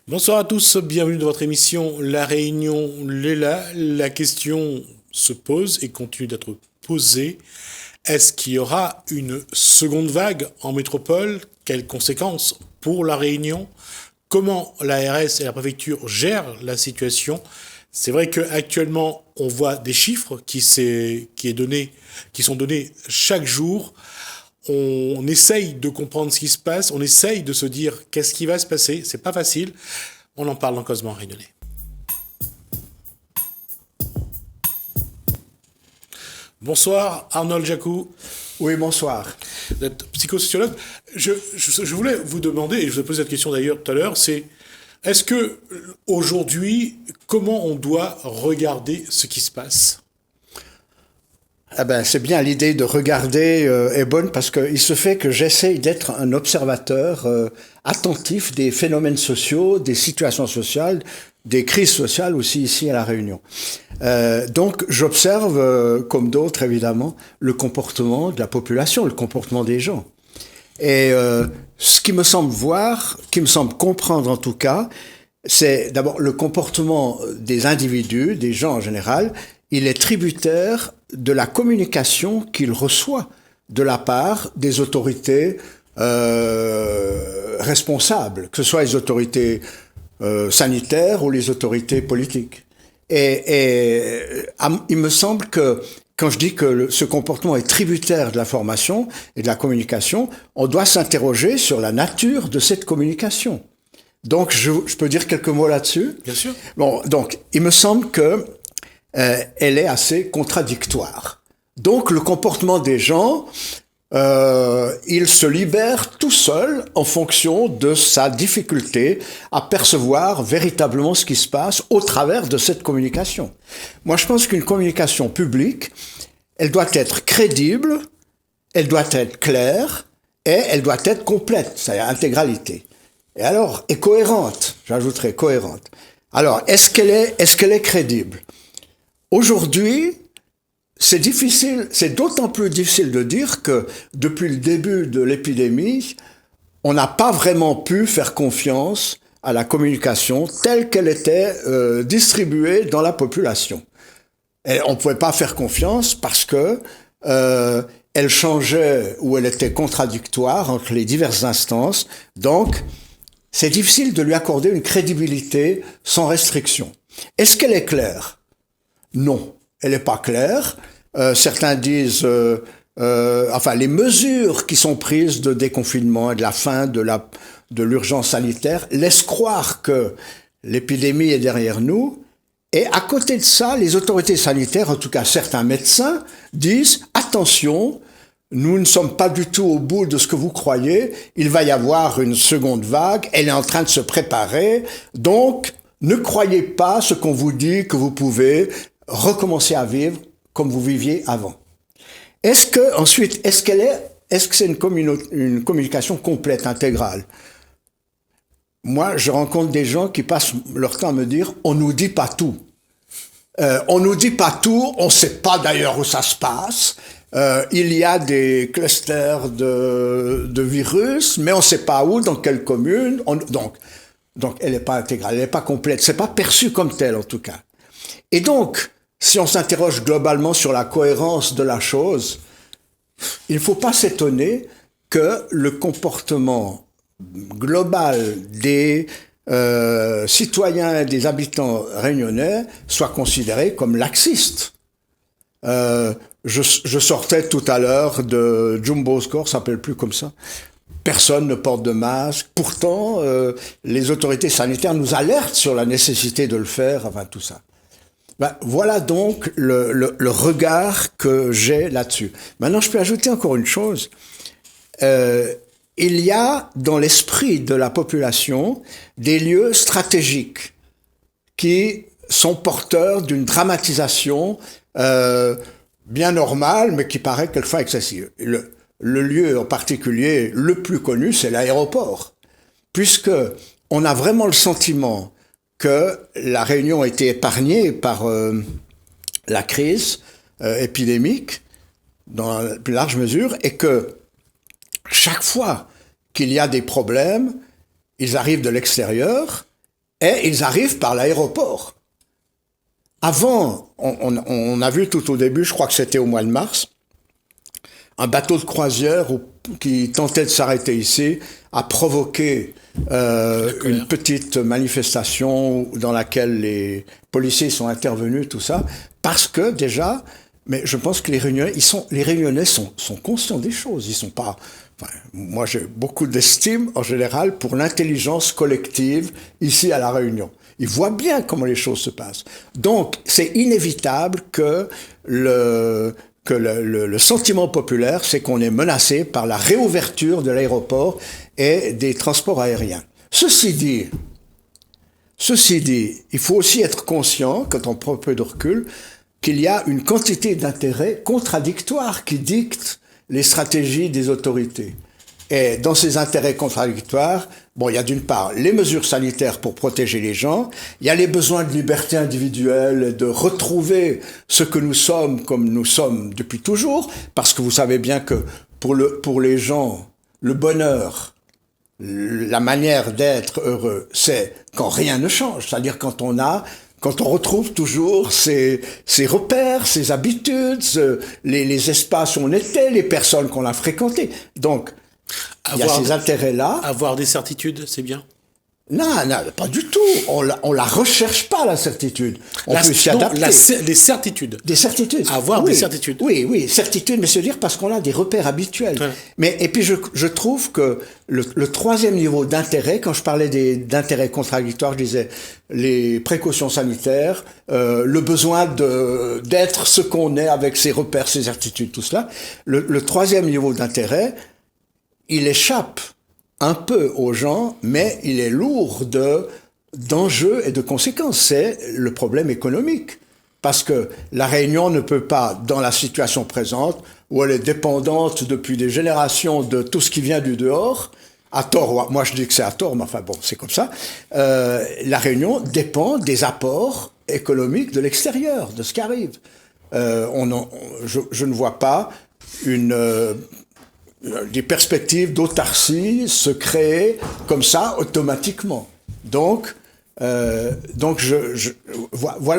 Bonsoir à tous, bienvenue dans votre émission La Réunion Léla. La question se pose et continue d'être posée. Est-ce qu'il y aura une seconde vague en métropole? Quelles conséquences pour La Réunion? Comment l'ARS et la préfecture gèrent la situation? C'est vrai qu'actuellement, on voit des chiffres qui sont donnés chaque jour. On essaye de comprendre ce qui se passe, on essaye de se dire qu'est-ce qui va se passer, c'est pas facile. On en parle dans Cosmo Réunionnais. Bonsoir Arnold Jacou. Oui, bonsoir. Vous êtes psychosociologue. Je voulais vous demander, et je vous ai posé cette question d'ailleurs tout à l'heure, c'est est-ce que aujourd'hui, comment on doit regarder ce qui se passe? Ah ben, c'est bien, l'idée de regarder est bonne parce qu'il se fait que j'essaye d'être un observateur attentif des phénomènes sociaux, des situations sociales, des crises sociales aussi ici à La Réunion. Donc j'observe, comme d'autres évidemment, le comportement de la population, le comportement des gens. Et ce qui me semble voir, qui me semble comprendre en tout cas, c'est d'abord le comportement des individus, des gens en général. Il est tributaire de la communication qu'il reçoit de la part des autorités responsables, que ce soit les autorités sanitaires ou les autorités politiques. Il me semble que quand je dis que ce comportement est tributaire de la formation et de la communication, on doit s'interroger sur la nature de cette communication. Donc, je peux dire quelques mots là-dessus? Bien sûr. Bon, donc, il me semble que elle est assez contradictoire. Donc le comportement des gens, il se libère tout seul en fonction de sa difficulté à percevoir véritablement ce qui se passe au travers de cette communication. Moi, je pense qu'une communication publique, elle doit être crédible, elle doit être claire et elle doit être complète, c'est-à-dire intégralité. Et alors, et cohérente, j'ajouterais cohérente. Alors, est-ce qu'elle est crédible? Aujourd'hui, c'est difficile, c'est d'autant plus difficile de dire que depuis le début de l'épidémie, on n'a pas vraiment pu faire confiance à la communication telle qu'elle était distribuée dans la population. Et on ne pouvait pas faire confiance parce que elle changeait ou elle était contradictoire entre les diverses instances. Donc, c'est difficile de lui accorder une crédibilité sans restriction. Est-ce qu'elle est claire? Non, elle n'est pas claire. Certains disent, les mesures qui sont prises de déconfinement et de la fin de l'urgence sanitaire laissent croire que l'épidémie est derrière nous. Et à côté de ça, les autorités sanitaires, en tout cas certains médecins, disent attention, nous ne sommes pas du tout au bout de ce que vous croyez. Il va y avoir une seconde vague. Elle est en train de se préparer. Donc, ne croyez pas ce qu'on vous dit que vous pouvez recommencer à vivre comme vous viviez avant. Est-ce que c'est une communication complète, intégrale? Moi, je rencontre des gens qui passent leur temps à me dire, on nous dit pas tout. On nous dit pas tout, on sait pas d'ailleurs où ça se passe. Il y a des clusters de virus, mais on sait pas où, dans quelle commune. Donc, elle n'est pas intégrale, elle n'est pas complète. C'est pas perçu comme tel, en tout cas. Et donc, si on s'interroge globalement sur la cohérence de la chose, il ne faut pas s'étonner que le comportement global des citoyens et des habitants réunionnais soit considéré comme laxiste. Je sortais tout à l'heure de Jumbo Score, ça s'appelle plus comme ça. Personne ne porte de masque. Pourtant, les autorités sanitaires nous alertent sur la nécessité de le faire, enfin tout ça. Voilà donc le regard que j'ai là-dessus. Maintenant, je peux ajouter encore une chose. Il y a dans l'esprit de la population des lieux stratégiques qui sont porteurs d'une dramatisation bien normale, mais qui paraît quelquefois excessive. Le lieu en particulier le plus connu, c'est l'aéroport, puisque on a vraiment le sentiment que la Réunion a été épargnée par la crise épidémique dans la plus large mesure et que chaque fois qu'il y a des problèmes, ils arrivent de l'extérieur et ils arrivent par l'aéroport. Avant, on a vu tout au début, je crois que c'était au mois de mars, un bateau de croisière qui tentait de s'arrêter ici a provoqué une petite manifestation dans laquelle les policiers sont intervenus, tout ça, parce que déjà, mais je pense que les Réunionnais sont conscients des choses. Ils sont pas. Enfin, moi, j'ai beaucoup d'estime en général pour l'intelligence collective ici à La Réunion. Ils voient bien comment les choses se passent. Donc, c'est inévitable que le sentiment populaire, c'est qu'on est menacé par la réouverture de l'aéroport et des transports aériens. Ceci dit, il faut aussi être conscient, quand on prend un peu de recul, qu'il y a une quantité d'intérêts contradictoires qui dictent les stratégies des autorités. Et dans ces intérêts contradictoires, bon, il y a d'une part les mesures sanitaires pour protéger les gens, il y a les besoins de liberté individuelle, de retrouver ce que nous sommes comme nous sommes depuis toujours, parce que vous savez bien que pour les gens, le bonheur, la manière d'être heureux, c'est quand rien ne change, c'est-à-dire quand on retrouve toujours ses repères, ses habitudes, les espaces où on était, les personnes qu'on a fréquentées. Donc, il y a ces intérêts-là. Avoir des certitudes, c'est bien. Non, pas du tout. On la recherche pas, la certitude. On peut s'y adapter. Les certitudes. Des certitudes. Avoir des certitudes. Oui, certitude, mais se dire parce qu'on a des repères habituels. Ouais. Et puis je trouve que le troisième niveau d'intérêt, quand je parlais d'intérêts contradictoires, je disais les précautions sanitaires, le besoin d'être ce qu'on est avec ses repères, ses certitudes, tout cela. Le troisième niveau d'intérêt, il échappe un peu aux gens, mais il est lourd d'enjeux et de conséquences. C'est le problème économique. Parce que la Réunion ne peut pas, dans la situation présente, où elle est dépendante depuis des générations de tout ce qui vient du dehors, à tort, moi je dis que c'est à tort, mais enfin bon, c'est comme ça, la Réunion dépend des apports économiques de l'extérieur, de ce qui arrive. Je ne vois pas des perspectives d'autarcie se créer comme ça automatiquement. Donc voilà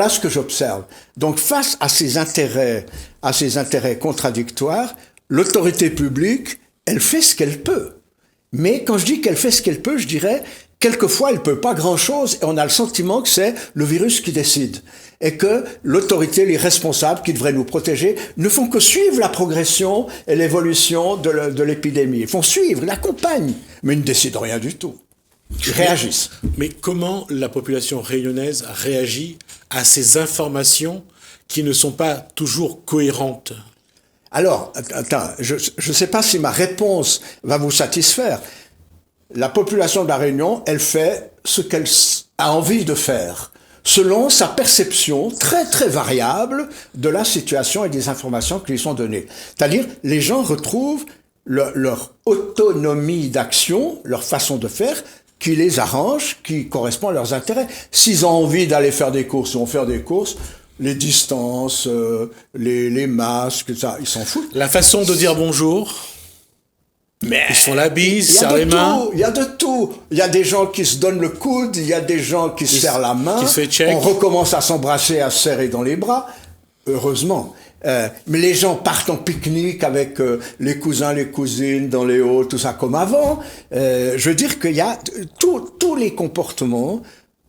ce que j'observe. Donc face à ces intérêts contradictoires, l'autorité publique, elle fait ce qu'elle peut. Mais quand je dis qu'elle fait ce qu'elle peut, je dirais quelquefois elle peut pas grand-chose et on a le sentiment que c'est le virus qui décide. Et que l'autorité, les responsables qui devraient nous protéger, ne font que suivre la progression et l'évolution de l'épidémie. Ils font suivre, ils l'accompagnent, mais ils ne décident rien du tout. Ils réagissent. Mais comment la population réunionnaise réagit à ces informations qui ne sont pas toujours cohérentes ? Alors, attends, je ne sais pas si ma réponse va vous satisfaire. La population de la Réunion, elle fait ce qu'elle a envie de faire, selon sa perception très très variable de la situation et des informations qui lui sont données. C'est-à-dire, les gens retrouvent leur autonomie d'action, leur façon de faire, qui les arrange, qui correspond à leurs intérêts. S'ils ont envie d'aller faire des courses, ils vont faire des courses. Les distances, les masques, ça, ils s'en foutent. La façon de dire bonjour. Mais ils se font la bise, ils se serrent les mains. Il y a de tout. Il y a des gens qui se donnent le coude, il y a des gens qui se serrent la main. Qui se fait check. On recommence à s'embrasser, à se serrer dans les bras. Heureusement. Mais les gens partent en pique-nique avec les cousins, les cousines dans les halls, tout ça comme avant. Je veux dire qu'il y a tous les comportements,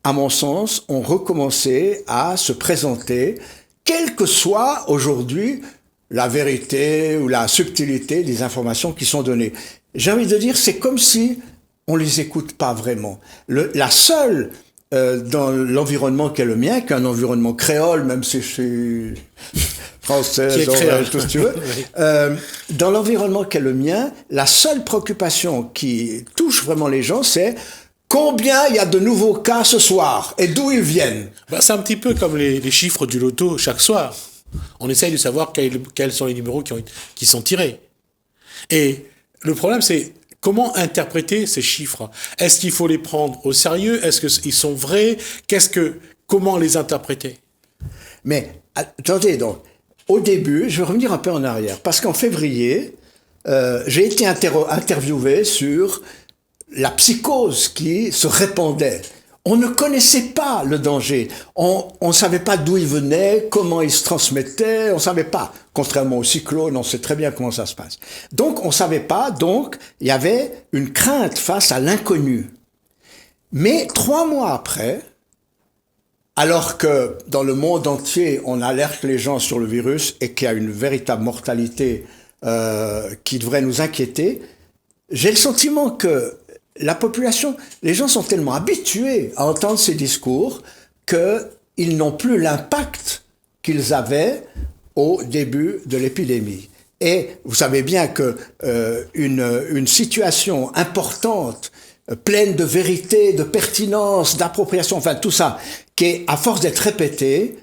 à mon sens, ont recommencé à se présenter, quelle que soit aujourd'hui la vérité ou la subtilité des informations qui sont données. J'ai envie de dire, c'est comme si on les écoute pas vraiment. La seule dans l'environnement qui est le mien, qui est un environnement créole, même si je suis français, tout ce que tu veux, dans l'environnement qui est le mien, la seule préoccupation qui touche vraiment les gens, c'est combien il y a de nouveaux cas ce soir et d'où ils viennent. C'est un petit peu comme les chiffres du loto chaque soir. On essaye de savoir quels sont les numéros qui sont tirés. Et le problème, c'est comment interpréter ces chiffres. Est-ce qu'il faut les prendre au sérieux ? Est-ce qu'ils sont vrais ? Comment les interpréter ? Mais attendez donc. Au début, je vais revenir un peu en arrière, parce qu'en février, j'ai été interviewé sur la psychose qui se répandait. On ne connaissait pas le danger. On ne savait pas d'où il venait, comment il se transmettait, on ne savait pas. Contrairement au cyclone, on sait très bien comment ça se passe. Donc, on ne savait pas, donc, il y avait une crainte face à l'inconnu. Mais 3 mois après, alors que dans le monde entier, on alerte les gens sur le virus et qu'il y a une véritable mortalité qui devrait nous inquiéter, j'ai le sentiment que la population, les gens sont tellement habitués à entendre ces discours qu'ils n'ont plus l'impact qu'ils avaient au début de l'épidémie. Et vous savez bien que une situation importante, pleine de vérité, de pertinence, d'appropriation, enfin tout ça, qui est à force d'être répétée,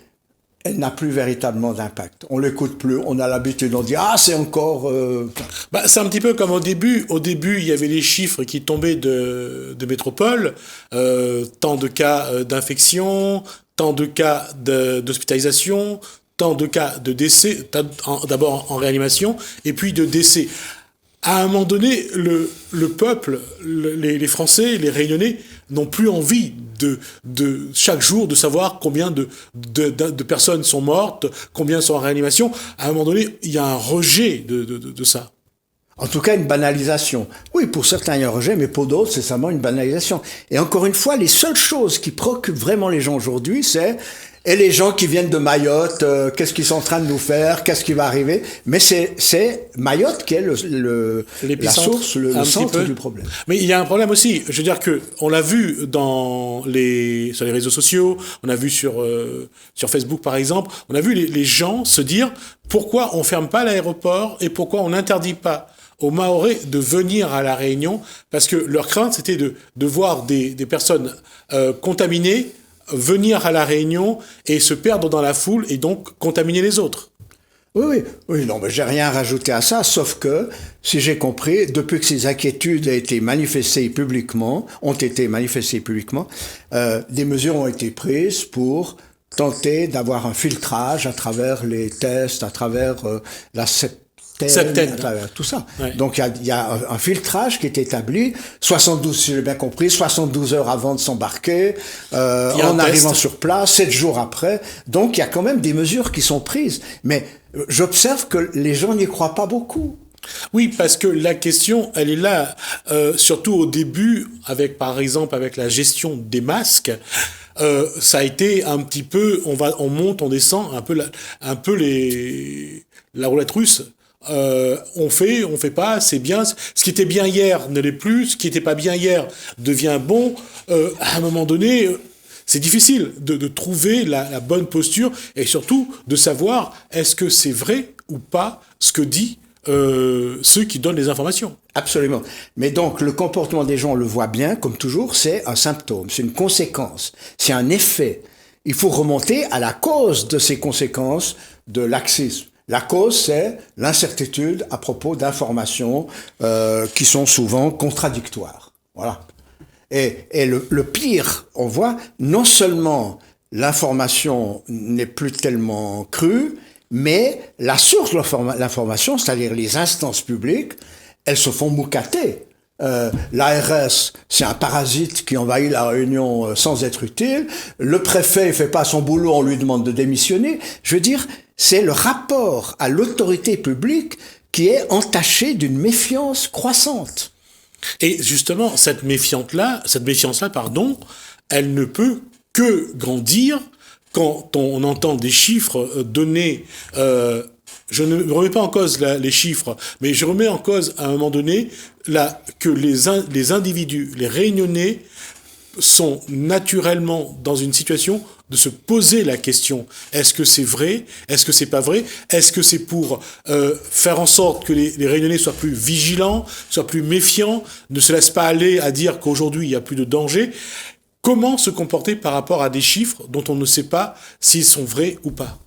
elle n'a plus véritablement d'impact. On l'écoute plus, on a l'habitude, on dit « Ah, c'est encore... C'est un petit peu comme au début. Au début, il y avait les chiffres qui tombaient de métropole, tant de cas d'infection, tant de cas d'hospitalisation, tant de cas de décès, d'abord en réanimation, et puis de décès. À un moment donné, le peuple, les Français, les Réunionnais, n'ont plus envie de chaque jour de savoir combien de personnes sont mortes, combien sont en réanimation. À un moment donné, il y a un rejet de ça. En tout cas, une banalisation. Oui, pour certains, il y a un rejet, mais pour d'autres, c'est seulement une banalisation. Et encore une fois, les seules choses qui préoccupent vraiment les gens aujourd'hui, c'est et les gens qui viennent de Mayotte, qu'est-ce qu'ils sont en train de nous faire, qu'est-ce qui va arriver. Mais c'est Mayotte qui est la source, le centre du problème. Mais il y a un problème aussi. Je veux dire que on l'a vu sur les réseaux sociaux, on a vu sur Facebook par exemple, on a vu les gens se dire pourquoi on ferme pas l'aéroport et pourquoi on n'interdit pas aux Mahorais de venir à La Réunion, parce que leur crainte c'était de voir des personnes contaminées venir à La Réunion et se perdre dans la foule et donc contaminer les autres. Oui, non, mais j'ai rien rajouté à ça, sauf que, si j'ai compris, depuis que ces inquiétudes ont été manifestées publiquement, des mesures ont été prises pour tenter d'avoir un filtrage à travers les tests, à travers la septaine, tout ça. Ouais. Donc il y a un filtrage qui est établi, 72, si j'ai bien compris, 72 heures avant de s'embarquer, en arrivant sur place, 7 jours après. Donc il y a quand même des mesures qui sont prises. Mais j'observe que les gens n'y croient pas beaucoup. Oui, parce que la question, elle est là, surtout au début, par exemple avec la gestion des masques. Ça a été un petit peu, on monte, on descend, un peu la roulette russe. On fait pas, c'est bien. Ce qui était bien hier ne l'est plus. Ce qui n'était pas bien hier devient bon. À un moment donné, c'est difficile de trouver la bonne posture et surtout de savoir est-ce que c'est vrai ou pas ce que dit ceux qui donnent les informations. Absolument. Mais donc, le comportement des gens, on le voit bien, comme toujours, c'est un symptôme, c'est une conséquence, c'est un effet. Il faut remonter à la cause de ces conséquences de laxisme. La cause, c'est l'incertitude à propos d'informations qui sont souvent contradictoires. Voilà. Et le pire, on voit, non seulement l'information n'est plus tellement crue, mais la source de l'information, c'est-à-dire les instances publiques, elles se font moucater. L'ARS, c'est un parasite qui envahit la Réunion sans être utile. Le préfet, il fait pas son boulot, on lui demande de démissionner. Je veux dire, c'est le rapport à l'autorité publique qui est entaché d'une méfiance croissante. Et justement, cette méfiance-là, elle ne peut que grandir quand on entend des chiffres donnés. Je ne remets pas en cause les chiffres, mais je remets en cause à un moment donné que les individus, les Réunionnais, sont naturellement dans une situation de se poser la question. Est-ce que c'est vrai? Est-ce que c'est pas vrai? Est-ce que c'est pour faire en sorte que les Réunionnais soient plus vigilants, soient plus méfiants, ne se laissent pas aller à dire qu'aujourd'hui il n'y a plus de danger? Comment se comporter par rapport à des chiffres dont on ne sait pas s'ils sont vrais ou pas?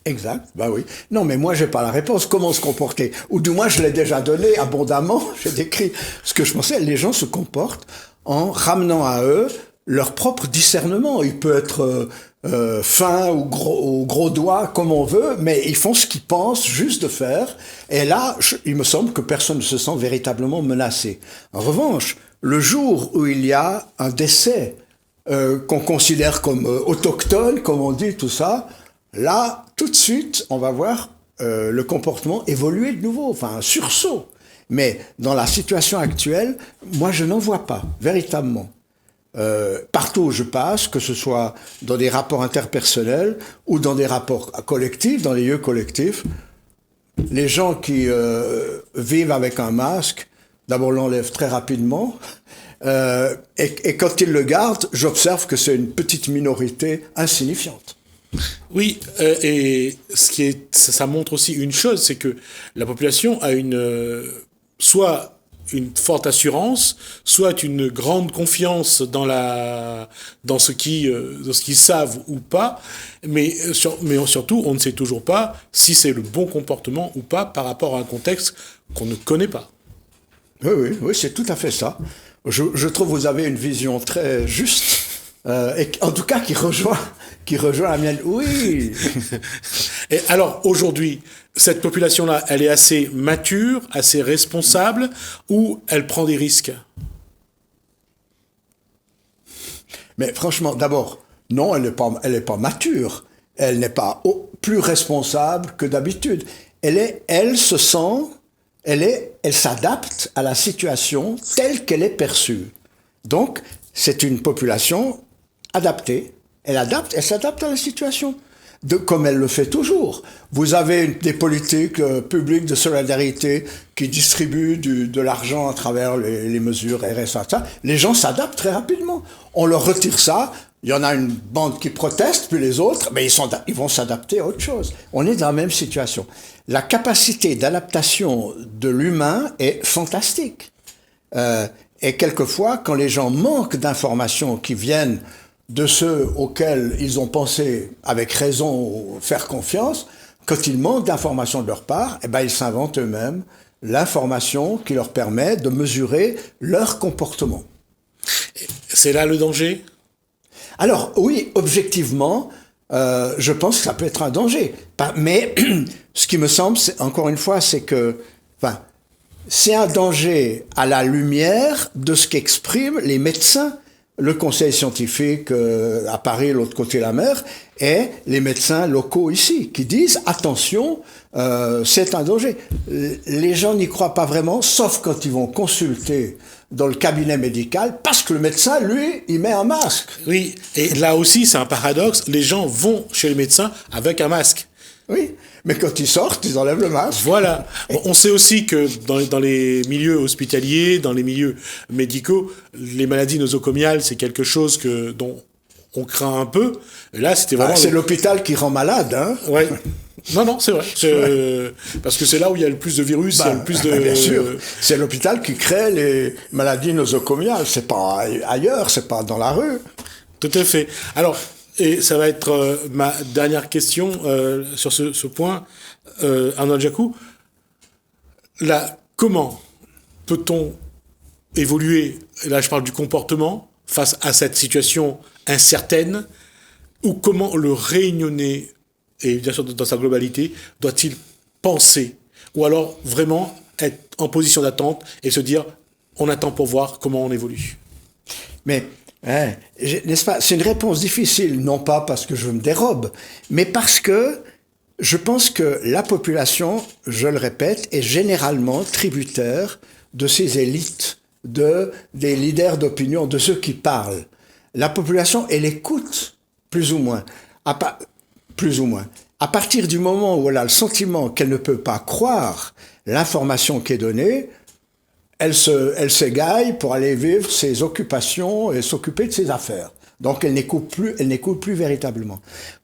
Exact, bah oui. Non, mais moi, j'ai pas la réponse. Comment se comporter? Ou du moins, je l'ai déjà donné abondamment. J'ai décrit ce que je pensais. Les gens se comportent en ramenant à eux leur propre discernement. Il peut être fin ou gros doigt, comme on veut, mais ils font ce qu'ils pensent juste de faire. Et là, il me semble que personne ne se sent véritablement menacé. En revanche, le jour où il y a un décès qu'on considère comme autochtones, comme on dit, tout ça, là, tout de suite, on va voir le comportement évoluer de nouveau, enfin un sursaut. Mais dans la situation actuelle, moi je n'en vois pas, véritablement. Partout où je passe, que ce soit dans des rapports interpersonnels ou dans des rapports collectifs, dans les lieux collectifs, les gens qui vivent avec un masque, d'abord l'enlèvent très rapidement, et quand ils le gardent, j'observe que c'est une petite minorité insignifiante. Oui, et ça montre aussi une chose, c'est que la population a soit une forte assurance, soit une grande confiance dans ce qu'ils savent ou pas, mais surtout, on ne sait toujours pas si c'est le bon comportement ou pas par rapport à un contexte qu'on ne connaît pas. Oui, c'est tout à fait ça. Je trouve que vous avez une vision très juste, et en tout cas qui rejoint la mienne. Oui. Et alors, aujourd'hui, cette population-là, elle est assez mature, assez responsable, ou elle prend des risques? Mais franchement, d'abord, non, elle n'est pas mature. Elle n'est pas plus responsable que d'habitude. Elle s'adapte à la situation telle qu'elle est perçue. Donc, c'est une population adaptée. Elle s'adapte à la situation, comme elle le fait toujours. Vous avez des politiques publiques de solidarité qui distribuent de l'argent à travers les mesures RSA. Ça. Les gens s'adaptent très rapidement. On leur retire ça. Il y en a une bande qui proteste, puis les autres, mais ils vont s'adapter à autre chose. On est dans la même situation. La capacité d'adaptation de l'humain est fantastique. Et quelquefois, quand les gens manquent d'informations qui viennent de ceux auxquels ils ont pensé, avec raison, faire confiance, quand ils manquent d'informations de leur part, eh ben, ils s'inventent eux-mêmes l'information qui leur permet de mesurer leur comportement. C'est là le danger ? Alors, oui, objectivement, je pense que ça peut être un danger. Mais ce qui me semble, encore une fois, c'est que c'est un danger à la lumière de ce qu'expriment les médecins. Le conseil scientifique à Paris, l'autre côté de la mer, et les médecins locaux ici, qui disent « Attention, c'est un danger ». Les gens n'y croient pas vraiment, sauf quand ils vont consulter dans le cabinet médical, parce que le médecin, lui, il met un masque. Oui, et là aussi, c'est un paradoxe, les gens vont chez le médecin avec un masque. Oui, mais quand ils sortent, ils enlèvent le masque. Voilà. On sait aussi que dans les milieux hospitaliers, dans les milieux médicaux, les maladies nosocomiales, c'est quelque chose dont on craint un peu. Et là, c'était vraiment... c'est l'hôpital qui rend malade, hein. Ouais. Non, c'est vrai. Parce que c'est là où il y a le plus de virus, il y a le plus de... Bien sûr. C'est l'hôpital qui crée les maladies nosocomiales. C'est pas ailleurs, c'est pas dans la rue. Tout à fait. Alors... Et ça va être ma dernière question sur ce point, Arnaud Jacou. Là, comment peut-on évoluer, là je parle du comportement, face à cette situation incertaine, ou comment le Réunionnais, et bien sûr dans sa globalité, doit-il penser, ou alors vraiment être en position d'attente et se dire, on attend pour voir comment on évolue. Mais... n'est-ce pas? C'est une réponse difficile, non pas parce que je me dérobe, mais parce que je pense que la population, je le répète, est généralement tributaire de ces élites, des leaders d'opinion, de ceux qui parlent. La population, elle écoute, plus ou moins. Plus ou moins. À partir du moment où elle a le sentiment qu'elle ne peut pas croire l'information qui est donnée, elle s'égaille pour aller vivre ses occupations et s'occuper de ses affaires. Donc elle n'écoute plus véritablement.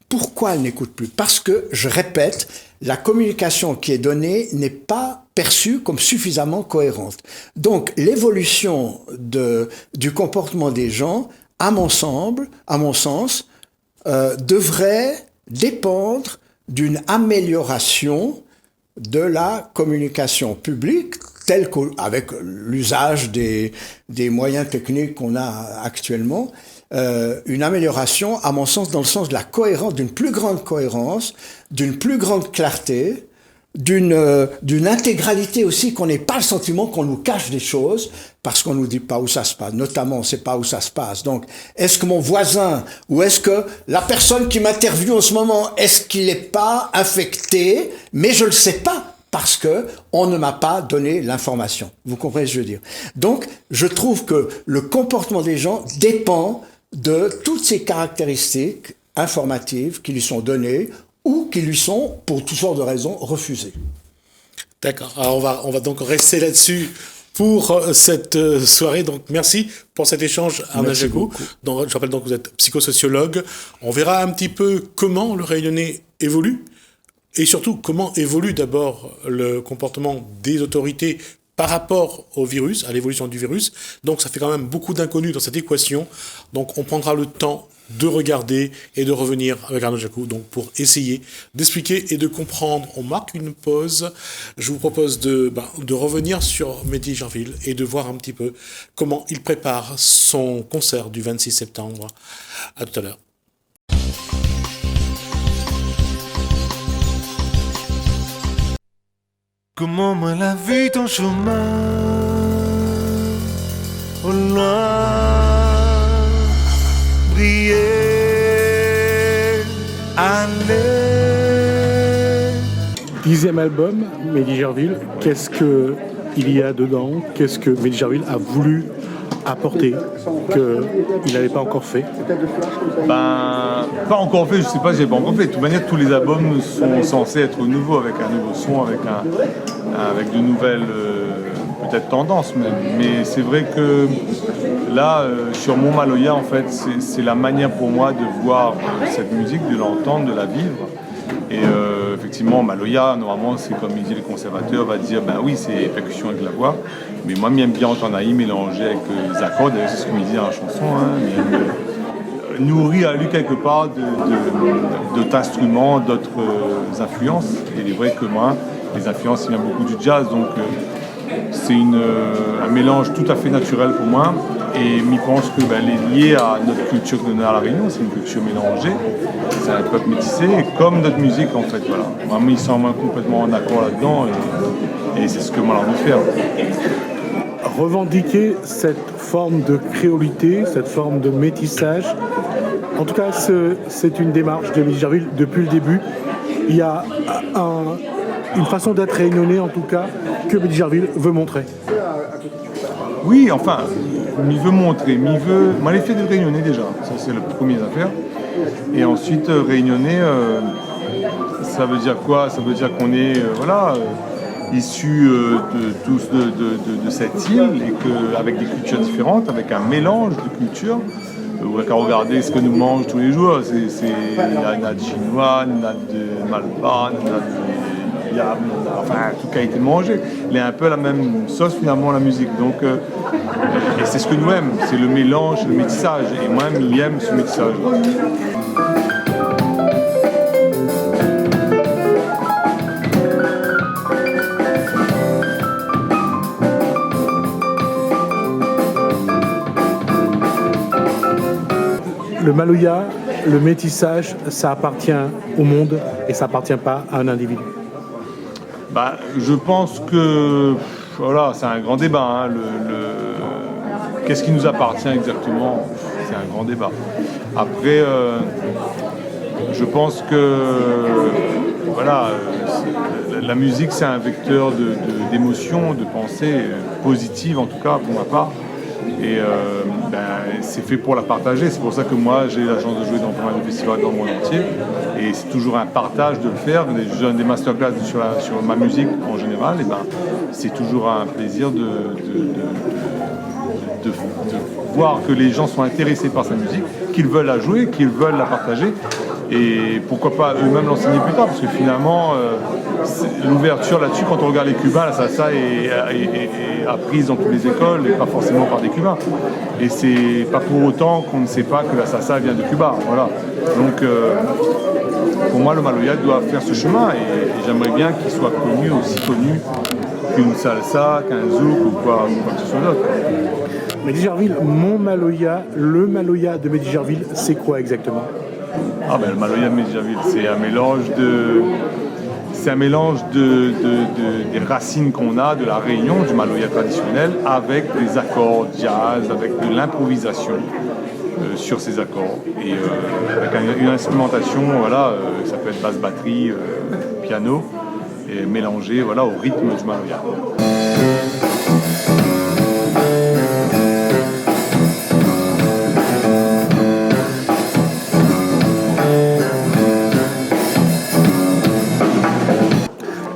Pourquoi elle n'écoute plus? Parce que, je répète, la communication qui est donnée n'est pas perçue comme suffisamment cohérente. Donc l'évolution du comportement des gens, à mon sens, devrait dépendre d'une amélioration de la communication publique, telle qu'avec l'usage des moyens techniques qu'on a actuellement, une amélioration, à mon sens, dans le sens de la cohérence, d'une plus grande cohérence, d'une plus grande clarté, d'une intégralité aussi, qu'on n'ait pas le sentiment qu'on nous cache des choses parce qu'on nous dit pas où ça se passe. Notamment, on sait pas où ça se passe. Donc, est-ce que mon voisin ou est-ce que la personne qui m'interviewe en ce moment, est-ce qu'il n'est pas infecté? Mais je le sais pas parce que on ne m'a pas donné l'information. Vous comprenez ce que je veux dire? Donc, je trouve que le comportement des gens dépend de toutes ces caractéristiques informatives qui lui sont données ou qui lui sont, pour toutes sortes de raisons, refusées. D'accord. Alors on va donc rester là-dessus pour cette soirée. Donc merci pour cet échange, Arnaud Jacou. Donc, je rappelle donc que vous êtes psychosociologue. On verra un petit peu comment le Réunionnais évolue et surtout comment évolue d'abord le comportement des autorités par rapport au virus, à l'évolution du virus. Donc ça fait quand même beaucoup d'inconnus dans cette équation. Donc on prendra le temps de regarder et de revenir avec Arnaud Jacou, donc pour essayer d'expliquer et de comprendre. On marque une pause. Je vous propose de revenir sur Mehdi Gerville et de voir un petit peu comment il prépare son concert du 26 septembre. À tout à l'heure. Comment moi la vu ton chemin au loin briller, aller. 10e album, Mehdi Gerville, qu'est-ce qu'il y a dedans? Qu'est-ce que Mehdi Gerville a voulu apporter qu'il n'avait pas encore fait? Pas encore fait, je sais pas, j'ai pas encore fait. De toute manière, tous les albums sont censés être nouveaux, avec un nouveau son, avec de nouvelles peut-être tendances. Mais c'est vrai que là, sur Mon Maloya, en fait, c'est la manière pour moi de voir cette musique, de l'entendre, de la vivre. Et effectivement, Maloya, normalement, c'est comme il dit le conservateur, va dire, ben oui, c'est percussion avec la voix. Mais moi, j'aime bien entendre Aïe mélanger avec les accords, d'ailleurs, c'est ce qu'il me dit dans la chanson. Nourri à lui quelque part d'autres instruments, d'autres influences. Et il est vrai que moi, les influences, il vient beaucoup du jazz, donc c'est un mélange tout à fait naturel pour moi. Et je pense que elle est liée à notre culture que nous avons à La Réunion, c'est une culture mélangée, c'est un peuple métissé, comme notre musique en fait. Voilà. Moi, il semble complètement en accord là-dedans, et c'est ce que moi j'ai envie de faire. Revendiquer cette forme de créolité, cette forme de métissage, en tout cas c'est une démarche de Mehdi Gerville depuis le début. Il y a une façon d'être réunionnais en tout cas que Mehdi Gerville veut montrer. Oui, enfin, il veut montrer, moi l'effet de réunionnais déjà, ça c'est la première affaire. Et ensuite réunionnais, ça veut dire quoi? Ça veut dire qu'on est issus de cette île et avec des cultures différentes, avec un mélange de cultures. On n'a qu'à regarder ce que nous mange tous les jours. Il y a natte chinois, natte de malba, natte de yam, enfin tout qui a été mangé. Il est un peu la même sauce finalement la musique. Donc, et c'est ce que nous aimons, c'est le mélange, le métissage. Et moi, il aime ce métissage. Le Maloya, le métissage, ça appartient au monde et ça appartient pas à un individu. Je pense que voilà, c'est un grand débat. Hein, qu'est-ce qui nous appartient exactement? C'est un grand débat. Après, je pense que voilà, la musique c'est un vecteur d'émotions, de pensées positives en tout cas pour ma part. Et c'est fait pour la partager. C'est pour ça que moi j'ai la chance de jouer dans pas mal de festivals dans le monde entier. Et c'est toujours un partage de le faire. Des masterclass sur ma musique en général. Et c'est toujours un plaisir de voir que les gens sont intéressés par sa musique, qu'ils veulent la jouer, qu'ils veulent la partager. Et pourquoi pas eux-mêmes l'enseigner plus tard, parce que finalement, l'ouverture là-dessus, quand on regarde les Cubains, la salsa est apprise dans toutes les écoles et pas forcément par des Cubains. Et c'est pas pour autant qu'on ne sait pas que la salsa vient de Cuba. Voilà. Donc, pour moi, le Maloya doit faire ce chemin et j'aimerais bien qu'il soit connu, aussi connu qu'une salsa, qu'un zouk ou quoi que ce soit d'autre. Mehdi Gerville, mon Maloya, le Maloya de Mehdi Gerville, c'est quoi exactement? Le Maloya de Mehdi Gerville, c'est un mélange de... c'est un mélange des racines qu'on a de la Réunion, du maloya traditionnel, avec des accords jazz, avec de l'improvisation sur ces accords. Et avec une instrumentation, voilà, ça peut être basse batterie, piano, et mélangée voilà, au rythme du maloya.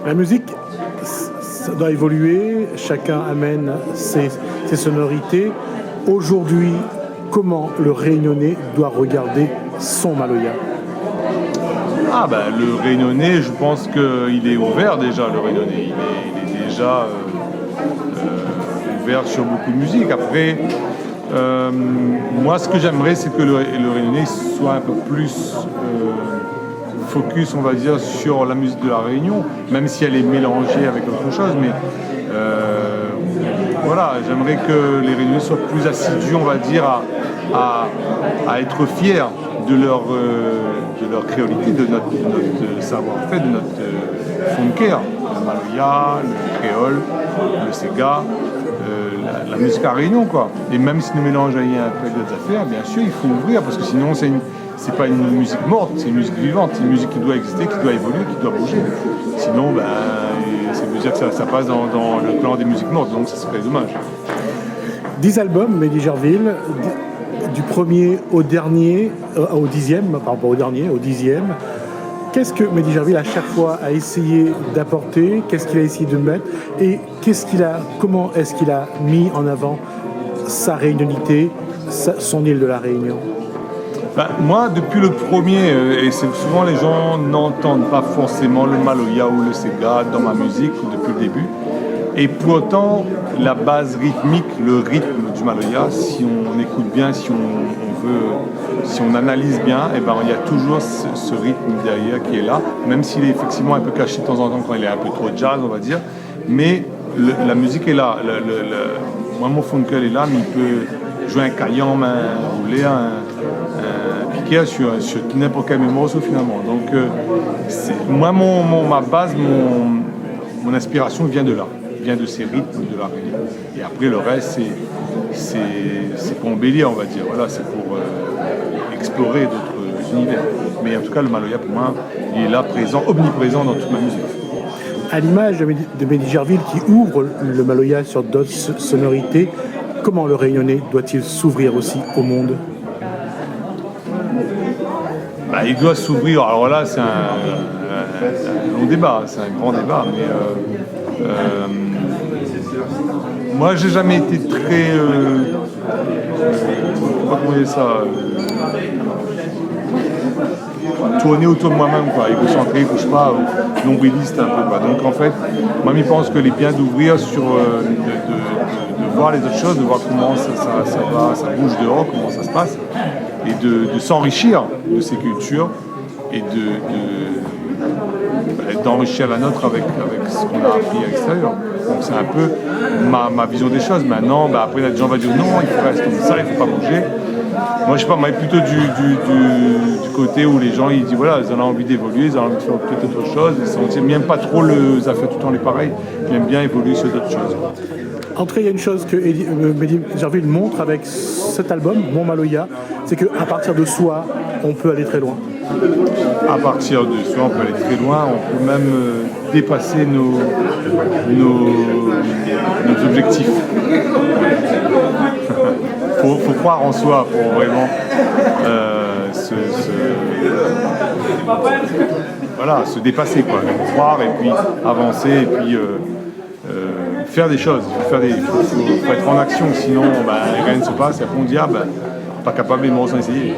La musique, ça doit évoluer, chacun amène ses sonorités. Aujourd'hui, comment le Réunionnais doit regarder son maloya? Ah ben le Réunionnais, je pense qu'il est ouvert déjà, le Réunionnais. Il est déjà ouvert sur beaucoup de musique. Après, moi ce que j'aimerais, c'est que le Réunionnais soit un peu plus focus, on va dire, sur la musique de la Réunion, même si elle est mélangée avec autre chose, mais voilà, j'aimerais que les Réunionnais soient plus assidus, on va dire, à être fiers de leur créolité, de notre savoir-faire, de notre funker, le maloya, le créole, le sega, la musique à Réunion, quoi. Et même si nous mélangeons avec d'autres affaires, bien sûr, il faut ouvrir, parce que sinon, c'est pas une musique morte, c'est une musique vivante, c'est une musique qui doit exister, qui doit évoluer, qui doit bouger. Sinon, ben, ça veut dire que ça passe dans le plan des musiques mortes, donc ça serait dommage. 10 albums, Mehdi Gerville, du premier au dernier, au 10e, pardon, pas au dernier, au 10e. Qu'est-ce que Mehdi Gerville, à chaque fois, a essayé d'apporter? Qu'est-ce qu'il a essayé de mettre? Et comment est-ce qu'il a mis en avant sa réunionité, son île de la Réunion? Ben, moi, depuis le premier, et c'est souvent les gens n'entendent pas forcément le maloya ou le sega dans ma musique depuis le début. Et pour autant, la base rythmique, le rythme du maloya, si on écoute bien, si on analyse bien, et ben, il y a toujours ce rythme derrière qui est là, même s'il est effectivement un peu caché de temps en temps quand il est un peu trop jazz, on va dire. Mais la musique est là. Moi, mon funkel est là, mais il peut jouer un cayenne, un roulé, un piqué sur n'importe quel morceau finalement. Donc, moi, ma base, mon inspiration vient de là. Vient de ces rythmes de la Réunion. Et après, le reste, c'est pour embellir, on va dire. Voilà, c'est pour explorer d'autres univers. Mais en tout cas, le maloya, pour moi, il est là, présent, omniprésent dans toute ma musique. À l'image de Mehdi Gerville qui ouvre le maloya sur d'autres sonorités, comment le Réunionnais doit-il s'ouvrir aussi au monde? Bah, il doit s'ouvrir. Alors là, c'est un long débat, c'est un grand débat, mais moi, j'ai jamais été très, comment dire ça, tourné autour de moi-même, quoi, égocentré, je sais pas, nombriliste un peu, quoi. Donc en fait, moi, je pense que les bien d'ouvrir sur, de voir les autres choses, de voir comment ça bouge dehors, comment ça se passe, et de s'enrichir de ces cultures et d'enrichir la nôtre avec ce qu'on a appris à l'extérieur. Donc c'est un peu ma vision des choses. Maintenant, après, les gens vont dire non, il faut rester comme ça, il ne faut pas bouger. Moi, je sais pas, moi, plutôt du côté où les gens, ils disent voilà, ils ont envie d'évoluer, ils ont envie de faire peut-être autre chose. Ils n'aiment pas trop ça fait tout le temps les pareils. Ils aiment bien évoluer sur d'autres choses. Entrée, il y a une chose que Mehdi Gerville montre avec cet album, Mon Maloya, c'est qu'à partir de soi, on peut aller très loin. À partir de soi, on peut aller très loin, on peut même dépasser nos objectifs. Faut croire en soi pour vraiment se dépasser, quoi. Croire et puis avancer et puis faire des choses. Il faut être en action, sinon rien ne se passe et après on dit pas capable, mais bon, sans essayer.